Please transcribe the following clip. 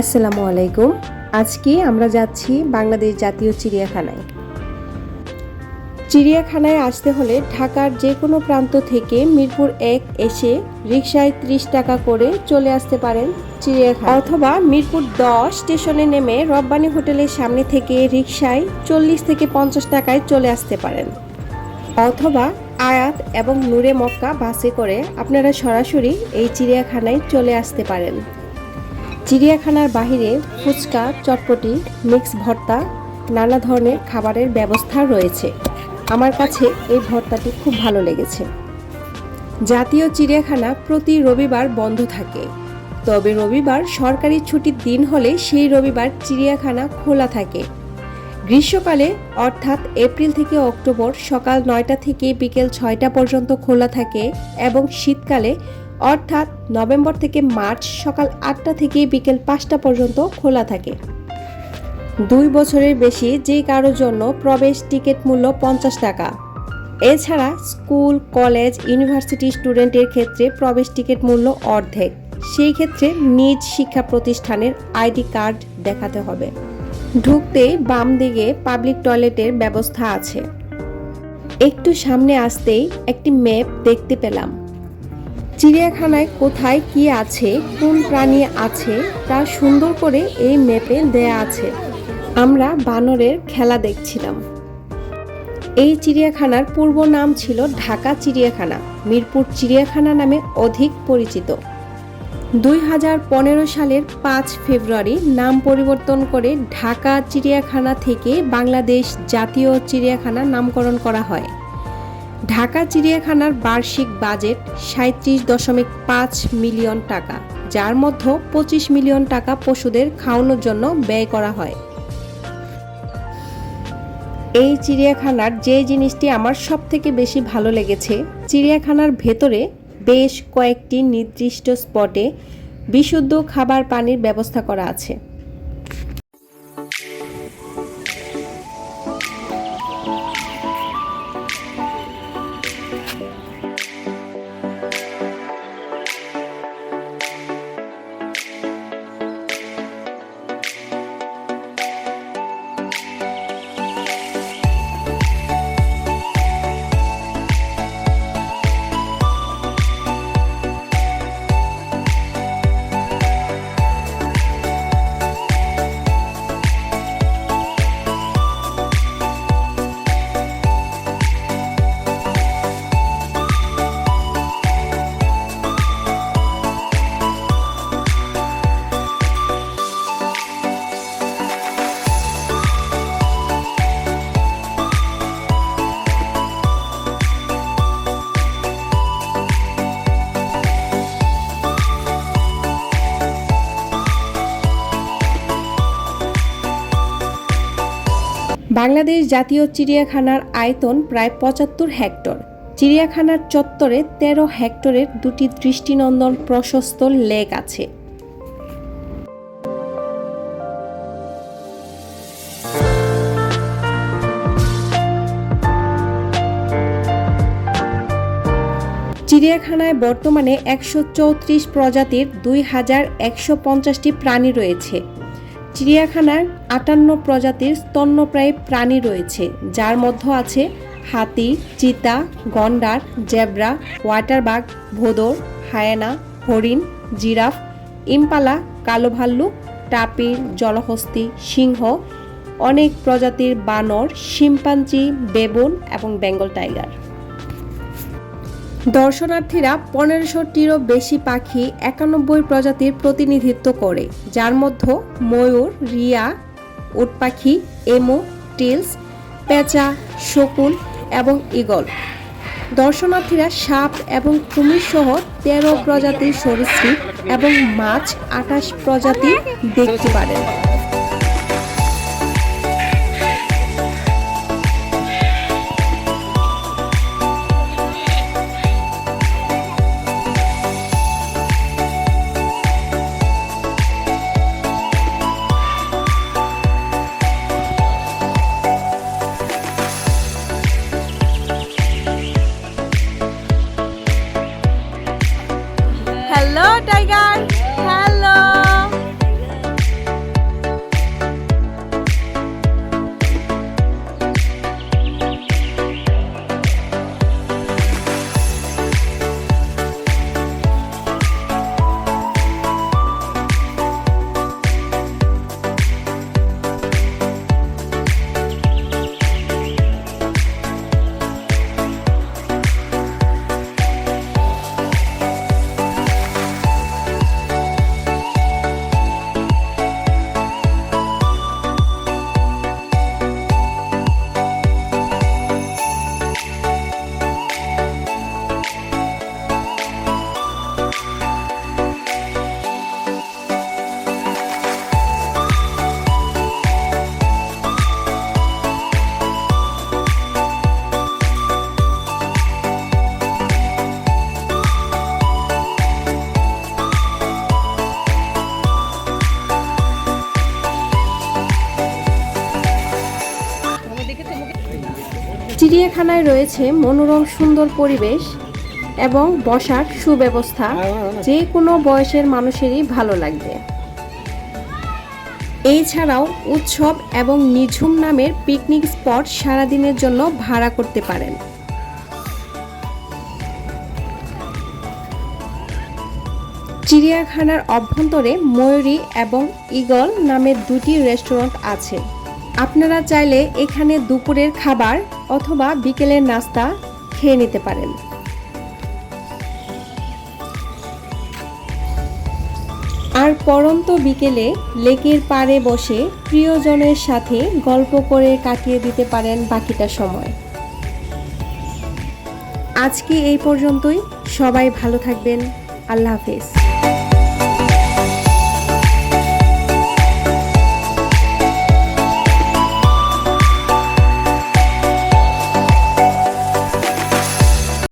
আসসালামু আলাইকুম। আজকে আমরা যাচ্ছি বাংলাদেশ জাতীয় চিড়িয়াখানায়। চিড়িয়াখানায় আসতে হলে ঢাকার যে কোনো প্রান্ত থেকে মিরপুর ১ এসে রিকশায় ৩০ টাকা করে চলে আসতে পারেন চিড়িয়াখানা, অথবা মিরপুর ১০ স্টেশনে নেমে রব্বানী হোটেলের সামনে থেকে রিকশায় ৪০ থেকে ৫০ টাকায় চলে আসতে পারেন, অথবা আয়াত এবং নূরে মক্কা বাসে করে আপনারা সরাসরি এই চিড়িয়াখানায় চলে আসতে পারেন। চিড়িয়াখানার বাহিরে ফুচকা, চটপটি, মিক্স ভর্তা, নানা ধরনের খাবারের ব্যবস্থা রয়েছে। আমার কাছে এই ভর্তাটি খুব ভালো লেগেছে। জাতীয় চিড়িয়াখানা প্রতি রবিবার বন্ধ থাকে, তবে রবিবার সরকারি ছুটির দিন হলে সেই রবিবার চিড়িয়াখানা খোলা থাকে। গ্রীষ্মকালে অর্থাৎ এপ্রিল থেকে অক্টোবর সকাল ৯টা থেকে বিকেল ৬টা পর্যন্ত খোলা থাকে এবং শীতকালে অর্থাৎ নভেম্বর থেকে মার্চ সকাল ৮টা থেকে বিকেল ৫টা পর্যন্ত খোলা থাকে। ২ বছরের বেশি যে কারোর জন্য প্রবেশ টিকিট মূল্য ৫০ টাকা। এছাড়া স্কুল, কলেজ, ইউনিভার্সিটি স্টুডেন্টের ক্ষেত্রে প্রবেশ টিকিট মূল্য অর্ধেক। সেই ক্ষেত্রে নিজ শিক্ষা প্রতিষ্ঠানের আইডি কার্ড দেখাতে হবে। ঢুকতেই বাম দিকে পাবলিক টয়লেটের ব্যবস্থা আছে। একটু সামনে আসতেই একটি ম্যাপ দেখতে পেলাম। চিড়িয়াখানায় কোথায় কি আছে, কোন প্রাণী আছে তা সুন্দর করে এই ম্যাপে দেয়া আছে। আমরা বানরের খেলা দেখছিলাম। এই চিড়িয়াখানার পূর্ব নাম ছিল ঢাকা চিড়িয়াখানা, মিরপুর চিড়িয়াখানা নামে অধিক পরিচিত। ২০১৫ সালের ৫ ফেব্রুয়ারি নাম পরিবর্তন করে ঢাকা চিড়িয়াখানা থেকে বাংলাদেশ জাতীয় চিড়িয়াখানা নামকরণ করা হয়। ঢাকা চিড়িয়াখানার বার্ষিক বাজেট ৩৭.৫ মিলিয়ন টাকা, যার মধ্যে ২৫ মিলিয়ন টাকা পশুদের খাওয়ানোর জন্য ব্যয় করা হয়। এই চিড়িয়াখানার যে জিনিসটি আমার সবথেকে বেশি ভালো লেগেছে, চিড়িয়াখানার ভেতরে বেশ কয়েকটি নির্দিষ্ট স্পটে বিশুদ্ধ খাবার পানির ব্যবস্থা করা আছে। বাংলাদেশ জাতীয় চিড়িয়াখানার আয়তন প্রায় ৭৫ হেক্টর। চিড়িয়াখানার চত্বরে ১৩ হেক্টরের দুটি দৃষ্টিনন্দন প্রশস্ত লেক আছে। চিড়িয়াখানায় বর্তমানে ১৩৪ প্রজাতির ২,১৫০টি প্রাণী রয়েছে। চিড়িয়াখানার ৫৮ প্রজাতির স্তন্যপ্রায়ী প্রাণী রয়েছে, যার মধ্যে আছে হাতি, চিতা, গন্ডার, জেব্রা, ওয়াটারবাগ, ভোঁদড়, হায়েনা, হরিণ, জিরাফ, ইম্পালা, কালো ভাল্লুক, টাপির, জলহস্তী, সিংহ, অনেক প্রজাতির বানর, শিম্পাঞ্জি, বেবুন এবং বেঙ্গল টাইগার। দর্শনার্থীরা ১৫০০টিরও বেশি পাখি ৯১ প্রজাতির প্রতিনিধিত্ব করে, যার মধ্যে ময়ূর, রিয়া, উট পাখি, এমু, টিলস, পেঁচা, শকুন এবং ঈগল। দর্শনার্থীরা সাপ এবং কুমির সহ ১৩ প্রজাতির সরীসৃপ এবং মাছ ২৮ প্রজাতির দেখতে পারেন। Hello, tiger. Hello. চিড়িয়াখানায় রয়েছে মনোরম সুন্দর পরিবেশ এবং বসার সুব্যবস্থা, যে কোনো বয়সের মানুষেরই ভালো লাগবে। এছাড়াও উৎসব এবং নিঝুম নামের পিকনিক স্পট সারাদিনের জন্য ভাড়া করতে পারেন। চিড়িয়াখানার অভ্যন্তরে ময়ূরী এবং ঈগল নামের দুটি রেস্টুরেন্ট আছে। আপনারা চাইলে এখানে দুপুরের খাবার অথবা বিকেলের নাস্তা খেয়ে নিতে পারেন। আর পড়ন্ত বিকেলে লেকের পাড়ে বসে প্রিয়জনের সাথে গল্প করে কাটিয়ে দিতে পারেন বাকিটা সময়। আজকে এই পর্যন্তই। সবাই ভালো থাকবেন। আল্লাহ হাফেজ।